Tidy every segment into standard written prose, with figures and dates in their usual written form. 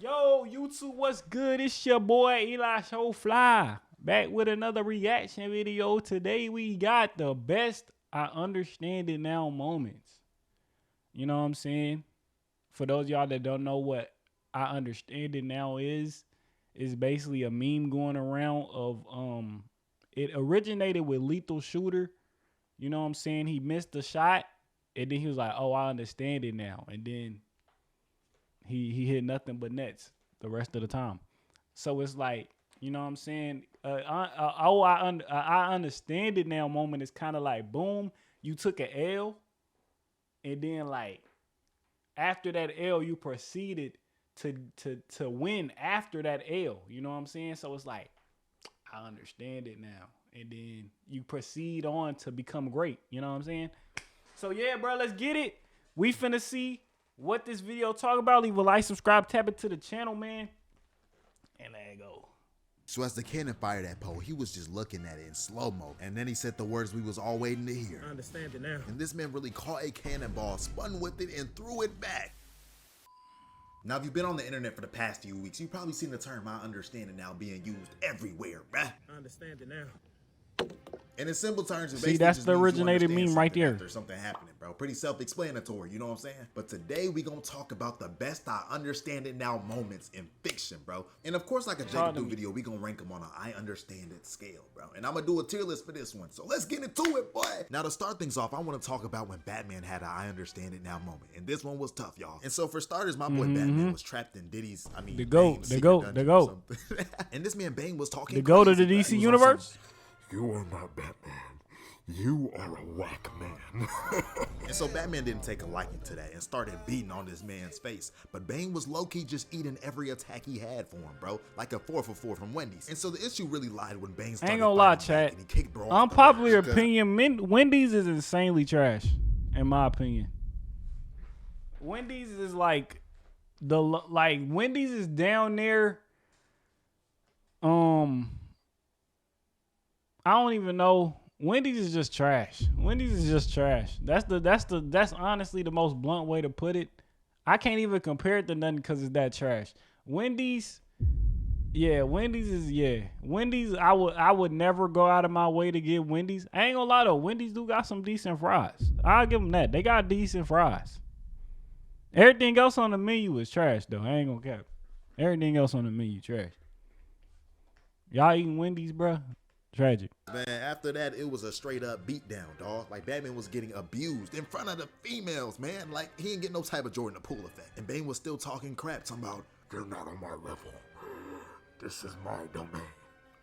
Yo, YouTube, what's good? It's your boy Eli Show Fly. Back with another reaction video. Today we got the best I understand it now moments. You know what I'm saying? For those of y'all that don't know what I understand it now is basically a meme going around of it originated with Lethal Shooter. You know what I'm saying? He missed the shot and then he was like, "Oh, I understand it now." And then he hit nothing but nets the rest of the time. So it's like, you know what I'm saying? I understand it now moment is kind of like, boom, you took an L, and then like after that L, you proceeded to win after that L. You know what I'm saying? So it's like, I understand it now. And then you proceed on to become great. You know what I'm saying? So yeah, bro, let's get it. We finna see what this video talk about. Leave a like, subscribe, tap it to the channel, man. And there you go. So as the cannon fired at Poe, he was just looking at it in slow-mo. And then he said the words we was all waiting to hear. I understand it now. And this man really caught a cannonball, spun with it, and threw it back. Now, if you've been on the internet for the past few weeks, you've probably seen the term "I understand it now" being used everywhere, bruh. I understand it now. And in simple terms, See, that's the originated meme right there. There's something happening, bro. Pretty self-explanatory, you know what I'm saying? But today we gonna talk about the best I understand it now moments in fiction, bro. And of course, like a JacobThru video, we gonna rank them on a I understand it scale, bro. And I'm gonna do a tier list for this one. So let's get into it, boy. Now to start things off, I want to talk about when Batman had a I understand it now moment. And this one was tough, y'all. And so for starters, my boy Batman was trapped in Diddy's, the GOAT. And this man Bane was talking the GOAT of the DC universe. You are not Batman. You are a whack man. And so Batman didn't take a liking to that and started beating on this man's face. But Bane was low-key just eating every attack he had for him, bro. Like a 4 for 4 from Wendy's. And so the issue really lied when Bane started. I ain't gonna lie, chat. Unpopular opinion, Wendy's is insanely trash, in my opinion. Wendy's is like Wendy's is down there. I don't even know. Wendy's is just trash. Wendy's is just trash. That's honestly the most blunt way to put it. I can't even compare it to nothing because it's that trash. Wendy's, Wendy's, I would never go out of my way to get Wendy's. I ain't gonna lie though, Wendy's do got some decent fries. I'll give them that. They got decent fries. Everything else on the menu is trash though. I ain't gonna cap. Everything else on the menu trash. Y'all eating Wendy's, bro? Tragic. Man, after that, it was a straight up beatdown, dog. Like, Batman was getting abused in front of the females, man. Like, he didn't get no type of Jordan the Poole effect. And Bane was still talking crap, talking about, You're not on my level. This is my domain.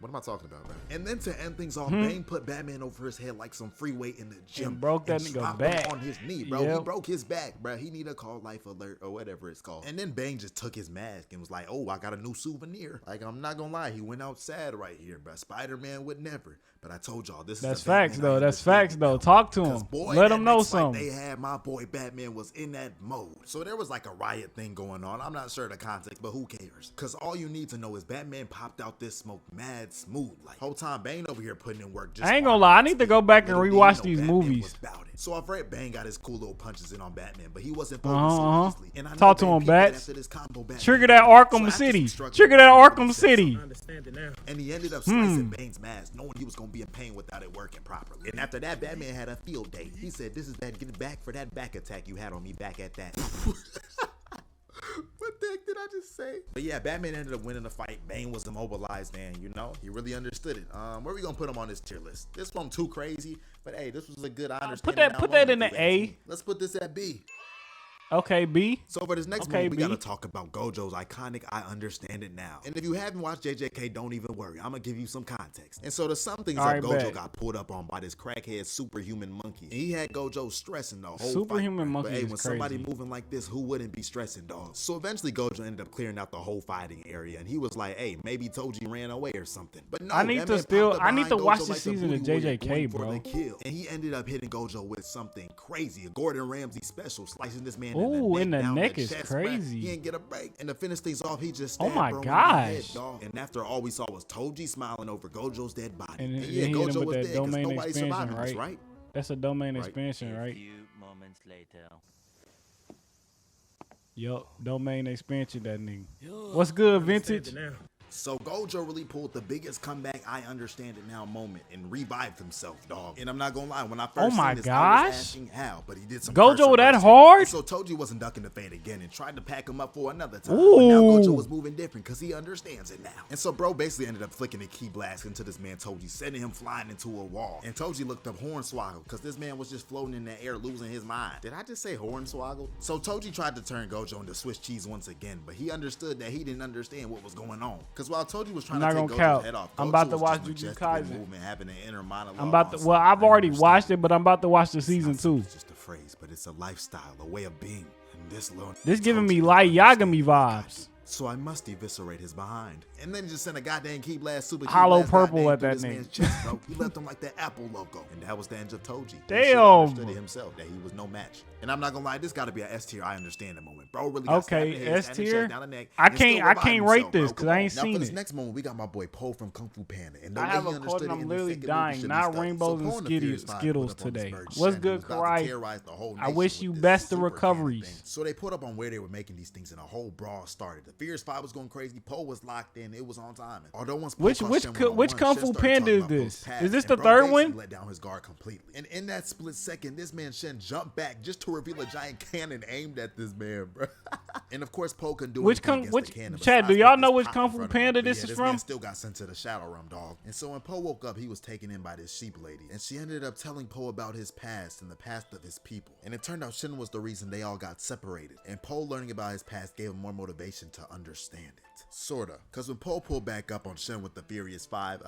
what am I talking about, man? And then to end things off, Bane put Batman over his head like some free weight in the gym. And broke that nigga back on his knee, bro. He broke his back, bro. He need to call Life Alert or whatever it's called. And then Bane just took his mask and was like, "Oh, I got a new souvenir." Like, I'm not gonna lie, he went out sad right here, bro. Spider-Man would never. But I told y'all, that's facts though. That's facts though. Talk to him. Let him know something. They had my boy Batman was in that mode. So there was like a riot thing going on. I'm not sure the context, but who cares? Because all you need to know is Batman popped out this smoke mad smooth. Like, whole time Bane over here putting in work. I ain't gonna lie. I need to go back and rewatch these movies. So I've read Bane got his cool little punches in on Batman, but he wasn't focused so easily. And I talk to him, Bats. Trigger that Arkham City. Trigger that Arkham City. And he ended up slicing Bane's mask, knowing he was gonna be in pain without it working properly. And after that, Batman had a field day. He said, "This is that get back for that back attack you had on me back at that." What the heck did I just say? But yeah, Batman ended up winning the fight. Bane was immobilized, and you know, he really understood it. Where we gonna put him on this tier list? This one too crazy, but hey, this was a good. I understand. Put that in the A. Let's put this at B. Okay, B. So for this next movie, we gotta talk about Gojo's iconic I understand it now. And if you haven't watched JJK, don't even worry. I'm gonna give you some context. And so to sum things up, Gojo got pulled up on by this crackhead superhuman monkey. And he had Gojo stressing the whole superhuman fight. monkey. But hey, when somebody moving like this, who wouldn't be stressing, dog? So eventually Gojo ended up clearing out the whole fighting area. And he was like, "Hey, maybe Toji ran away or something." But no, I need to watch this season of JJK, bro. And he ended up hitting Gojo with something crazy, a Gordon Ramsay special, slicing this man in the neck is chest, crazy. He didn't get a break. And to finish things off, he just oh my gosh. In the head, and after all we saw was Toji smiling over Gojo's dead body. And yeah, Gojo was dead because domain nobody survived this, right? That's a domain expansion, right? A few moments later. Yup. Domain expansion, that nigga. What's good, Vintage? So Gojo really pulled the biggest comeback I understand it now moment and revived himself, dog. And I'm not gonna lie, when I first my seen this, I gosh. was asking how, but he did some Gojo cursor that verse. hard? And so Toji wasn't ducking the fade again and tried to pack him up for another time. But now Gojo was moving different because he understands it now. And so bro basically ended up flicking a key blast into this man Toji, sending him flying into a wall. And Toji looked up Hornswoggle because this man was just floating in the air, losing his mind. Did I just say Hornswoggle? So Toji tried to turn Gojo into Swiss cheese once again, but he understood that he didn't understand what was going on. Because while Toji was trying Not to take gonna Gojo's count. head off, I'm Gojo about to was watch just Jujutsu majestic Kaisen. movement, having an inner monologue. I'm about to. on Well, some, I've I already understand. watched it, but I'm about to watch the season 2. It's just a phrase, but it's a lifestyle, a way of being. And this little This giving me Toji Light understands Yagami what vibes. so I must eviscerate his behind. And then he just sent a goddamn key blast, super key Hollow blast, purple goddamn at through that this nigga. man's chest, bro. He left him like that Apple logo. And that was the end of Toji. Damn. He should have understood it himself that he was no match. And I'm not gonna lie, this gotta be an S tier I understand the moment. Bro really got stabbed in the Okay, head, S standing tier. shut down the neck, I and still can't revived rate himself, bro. this because Come I on. ain't Now seen for this it. next moment, we got my boy Poe from Kung Fu Panda. And the I way have he a cold understood and it I'm in literally the second movie dying. should be Not studied. rainbows So and Poe in the Furious Skittles Five Skittles put up on this today. bird What's shit, and he good, was about to Karai? terrorize the whole I nation wish with you this best of super cannon recoveries. thing. So they put up on where they were making these things, and a whole brawl started. The Furious Five was going crazy. Poe was locked in. It was on timing. Although once Poe Which caught Shen one-on-one, Kung Shen Fu started Panda talking is about Poe's this? past, Is this and the bro third basically one? let down his guard completely. And in that split second, this man Shen jumped back just to reveal a giant cannon aimed at this man, bro. And of course, Poe couldn't do anything against the cannon. Chad, do besides y'all put know this which pot Kung in Fu front of him. Panda But this yeah, is this from? man still got sent to the Shadow Realm, dog. And so when Poe woke up, he was taken in by this sheep lady, and she ended up telling Poe about his past and the past of his people. And it turned out Shen was the reason they all got separated. And Poe learning about his past gave him more motivation to understand it. Sorta. Cause when Poe pulled back up on Shen with the Furious Five,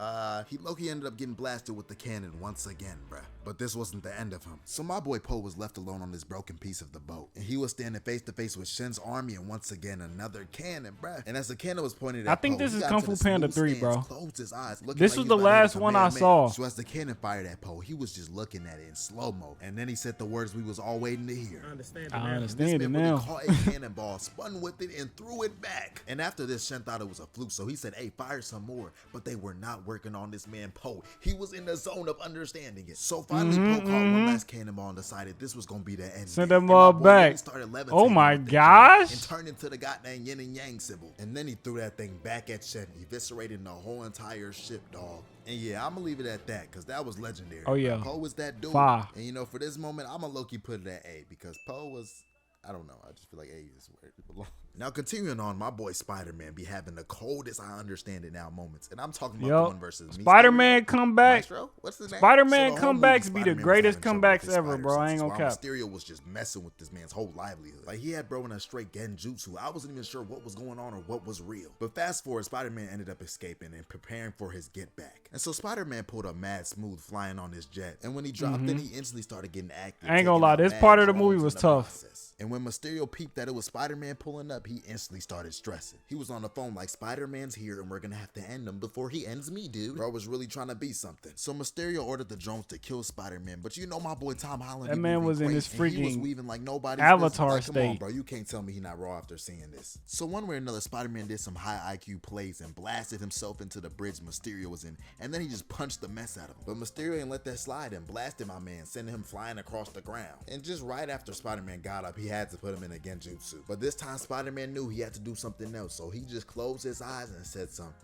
he low-key ended up getting blasted with the cannon once again, bruh. But this wasn't the end of him. So my boy Poe was left alone on this broken piece of the boat. And he was standing face to face with Shen's army, and once again another cannon, bruh. And as the cannon was pointed at I think Poe, this he is got Kung to Fu the Panda smooth 3, stance, bro. closed his eyes, looking This like was he the about to hit last a one I Kamehameha. saw. So as the cannon fired at Poe, he was just looking at it in slow-mo. And then he said the words we was all waiting to hear. I This understand it man really now. caught a cannonball, spun with it, and threw it back. And after this, Shen thought it was a fluke, so he said, hey, fire some more. But they were not working on this man Poe. He was in the zone of understanding it. So finally, Poe caught one last cannonball and decided this was gonna be the end. Send And them my all boy back. really started levitating Oh my with the gosh. gem and turned into the goddamn yin and yang symbol. And then he threw that thing back at Shen, eviscerating the whole entire ship, dog. And yeah, I'm gonna leave it at that because that was legendary. Oh, yeah. Poe was that dude. Fire. And you know, for this moment, I'm gonna low-key put it at A because Poe was, I don't know, I just feel like A is where it belongs. Now continuing on, my boy Spider-Man be having the coldest I understand it now moments. And I'm talking about the one versus me. Spider-Man comeback. Maestro? What's his name? Spider-Man So the whole movie, comebacks be the Spider-Man was greatest having trouble with comebacks his ever, spider bro. I ain't senses, gonna while cap. Mysterio was just messing with this man's whole livelihood. Like he had bro in a straight genjutsu. I wasn't even sure what was going on or what was real. But fast forward, Spider-Man ended up escaping and preparing for his get back. And so Spider-Man pulled up mad smooth flying on his jet. And when he dropped it, he instantly started getting active. I ain't gonna taking lie, out this mad part of the drones movie in was the tough. process. And when Mysterio peeped that it was Spider-Man pulling up, he instantly started stressing. He was on the phone like, Spider-Man's here and we're gonna have to end him before he ends me, dude. Bro was really trying to be something. So Mysterio ordered the drones to kill Spider-Man, but you know my boy Tom Holland. That be man moving was in crazy, his and he was freaking weaving like nobody's Avatar business. Like, come on, state. bro, you can't tell me he not raw after seeing this. So one way or another, Spider-Man did some high IQ plays and blasted himself into the bridge Mysterio was in, and then he just punched the mess out of him. But Mysterio didn't let that slide and blasted my man, sending him flying across the ground. And just right after Spider-Man got up, he had to put him in a genjutsu. But this time Spider-Man knew he had to do something else, so he just closed his eyes and said something.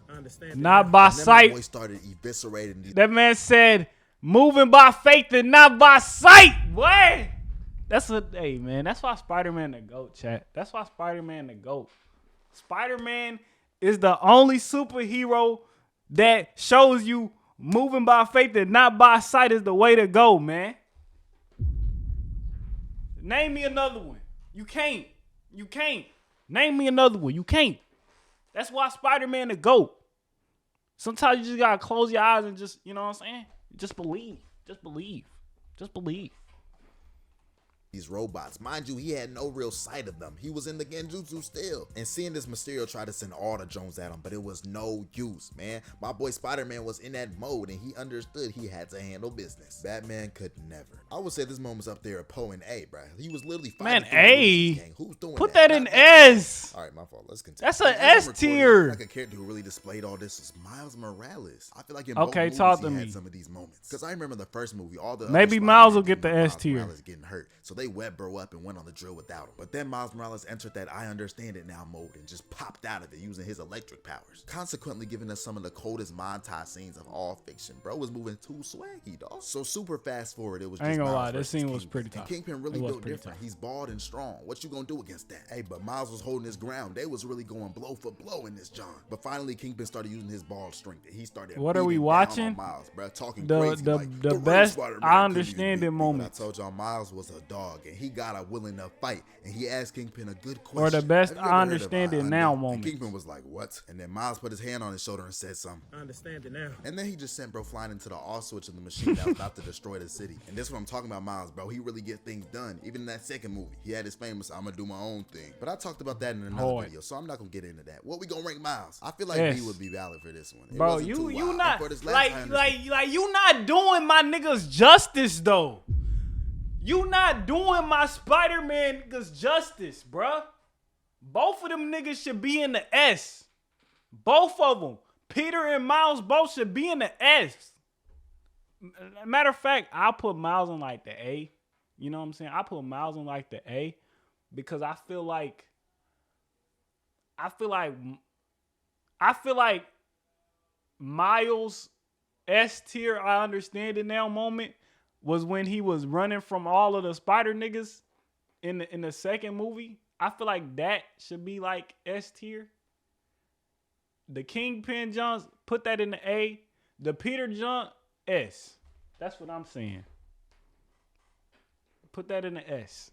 Not by And then my boy sight. started eviscerating these. That man said, moving by faith and not by sight. What? That's a, hey, man, that's why Spider-Man the GOAT, chat. That's why Spider-Man the GOAT. Spider-Man is the only superhero that shows you moving by faith and not by sight is the way to go, man. Name me another one. You can't. You can't. Name me another one. You can't. That's why Spider-Man the GOAT. Sometimes you just gotta close your eyes and just, you know what I'm saying? Just believe. Just believe. Just believe. These robots. Mind you, he had no real sight of them. He was in the genjutsu still. And seeing this Mysterio try to send all the drones at him, but it was no use, man. My boy Spider-Man was in that mode and he understood he had to handle business. Batman could never. I would say this moment's up there at Poe and A, bro. He was literally fighting. Man, A? Who's doing Put that? that in Not S. All right, my fault. Let's continue. That's an As I'm S recording, tier. Like a character who really displayed all this was Miles Morales. I feel like in Okay, both talk movies to he had me. some of these moments. Because I remember the first movie, all the Maybe other Miles will Spider-Man get the movies, S tier. Morales getting hurt. So they wet bro up and went on the drill without him. But then Miles Morales entered that I understand it now mode and just popped out of it using his electric powers, consequently giving us some of the coldest montage scenes of all fiction. Bro was moving too swaggy, dog. So super fast forward, it was just I ain't gonna Miles lie, this versus scene was Kingpin. pretty tough. And Kingpin really built different. He's bald and strong. What you gonna do against that? Hey, but Miles was holding his ground. They was really going blow for blow in this John. But finally, Kingpin started using his ball strength. And he started. What are we watching? Miles, bro, talking the crazy. The best I understand it moment. I told y'all Miles was a dog and he got a willing to fight. And he asked Kingpin a good question. Or the best I understand it now moment. Kingpin was like, what? And then Miles put his hand on his shoulder and said something. I understand it now. And then he just sent bro flying into the off switch of the machine that was about to destroy the city. And this is what I'm talking about, Miles, bro. He really get things done. Even in that second movie, he had his famous "I'm gonna do my own thing." But I talked about that in another video, so I'm not gonna get into that. What we gonna rank Miles? I feel like B would be valid for this one. Bro, you not like you not doing my niggas justice though. You not doing my Spider-Man niggas justice, bruh. Both of them niggas should be in the S. Both of them. Peter and Miles both should be in the S. Matter of fact, I'll put Miles in like the A. You know what I'm saying? I put Miles in like the A because I feel like Miles S tier, I understand it now moment was when he was running from all of the spider niggas in the second movie. I feel like that should be like S tier. The Kingpin Johns, put that in the A. The Peter John, S. That's what I'm saying. Put that in the S.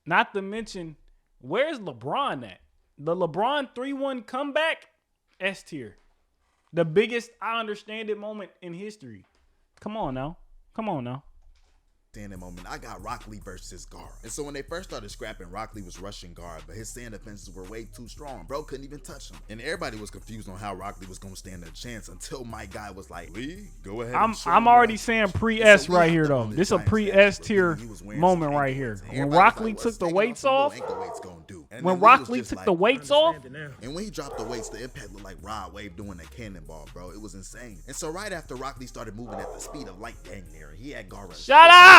Not to mention, where's LeBron at? The LeBron 3-1 comeback, S tier. The biggest I understand it moment in history. Come on now. Standing moment, I got Rock Lee versus Gar. And so when they first started scrapping, Rock Lee was rushing Gar, but his sand defenses were way too strong. Bro couldn't even touch him. And everybody was confused on how Rock Lee was gonna stand a chance until my guy was like, Lee, go ahead. I'm already saying pre-S right here though. This is a pre-S tier moment right here. When Rock Lee took the weights off, when Rock Lee took the weights off, and when he dropped the weights, the impact looked like Rod Wave doing a cannonball, bro. It was insane. And so right after Rock Lee started moving at the speed of light, dang near, he had Gar. Shut up!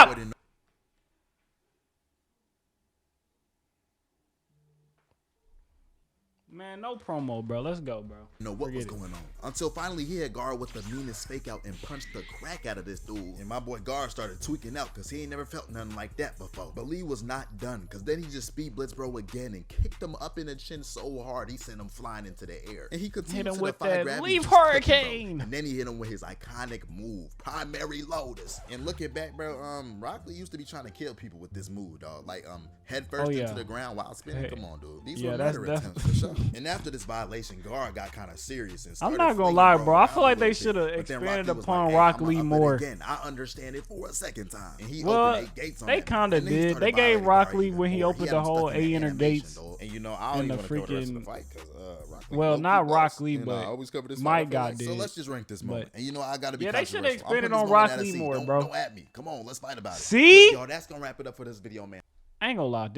Man, no promo, bro. Let's go, bro. Know what was going on until finally he had Gar with the meanest fake out and punched the crack out of this dude. And my boy Gar started tweaking out because he ain't never felt nothing like that before. But Lee was not done because then he just speed blitzed bro again and kicked him up in the chin so hard he sent him flying into the air. And he continued hit him to with defy that gravity, leaf hurricane. And then he hit him with his iconic move, Primary Lotus. And looking back, bro, Rock Lee used to be trying to kill people with this move, dog. Like head first into the ground while spinning. Hey. Come on, dude. These were murder attempts for sure. And after this violation, Gar got kind of serious and started. I'm not gonna lie, bro. I feel like they should have expanded upon Rock Lee more. Again, I understand it for a second time. And he opened 8 gates on they kind of did. They gave Rock Lee when he opened the whole 800 gates. And you know, I don't even want to cover the rest of the fight because Rock Lee. Well, not Rock Lee, but I always cover this Mike got did. So let's just rank this moment. And you know, I gotta be. Yeah, they should have expanded on Rock Lee more, bro. Don't at me. Come on, let's fight about it. See, yo, that's gonna wrap it up for this video, man. I ain't gonna lie,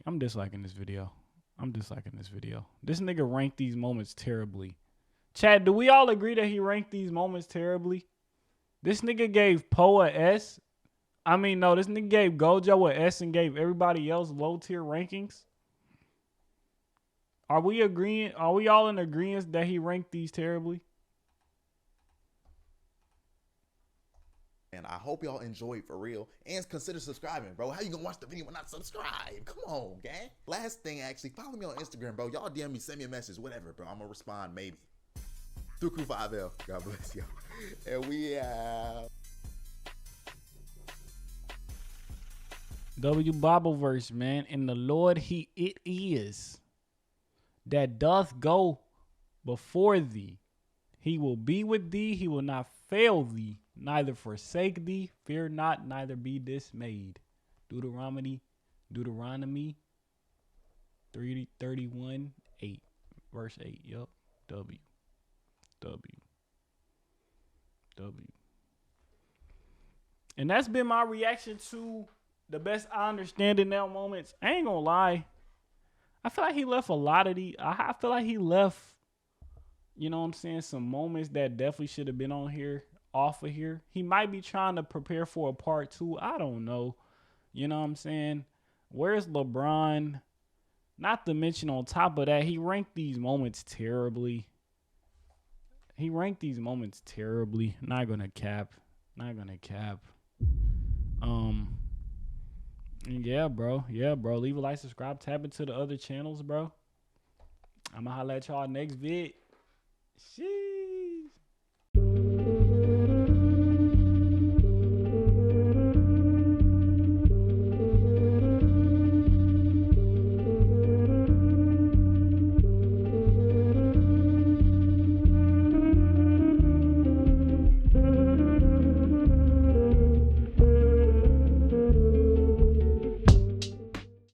I'm disliking this video. This nigga ranked these moments terribly. Chad, do we all agree that he ranked these moments terribly? This nigga gave Poe a S. I mean, no, this nigga gave Gojo a S and gave everybody else low tier rankings. Are we agreeing? Are we all in agreement that he ranked these terribly? And I hope y'all enjoyed for real. And consider subscribing, bro. How you gonna watch the video and not subscribe? Come on, gang. Last thing, actually, follow me on Instagram, bro. Y'all DM me, send me a message, whatever, bro. I'm gonna respond, maybe. Through Crew 5L. God bless y'all. And we out. W Bible verse, man. And the Lord, it is that doth go before thee. He will be with thee. He will not fail thee, neither forsake thee. Fear not, neither be dismayed. Deuteronomy 31:8, verse 8. Yup. W. And that's been my reaction to the best I understand it now moments. I ain't gonna lie. I feel like he left a lot of these. I feel like he left, you know what I'm saying, some moments that definitely should have been on here, off of here. He might be trying to prepare for a part 2. I don't know. You know what I'm saying? Where's LeBron? Not to mention on top of that, he ranked these moments terribly. Not gonna cap. Yeah, bro. Leave a like, subscribe, tap into the other channels, bro. I'ma holla at y'all next vid. Sheesh.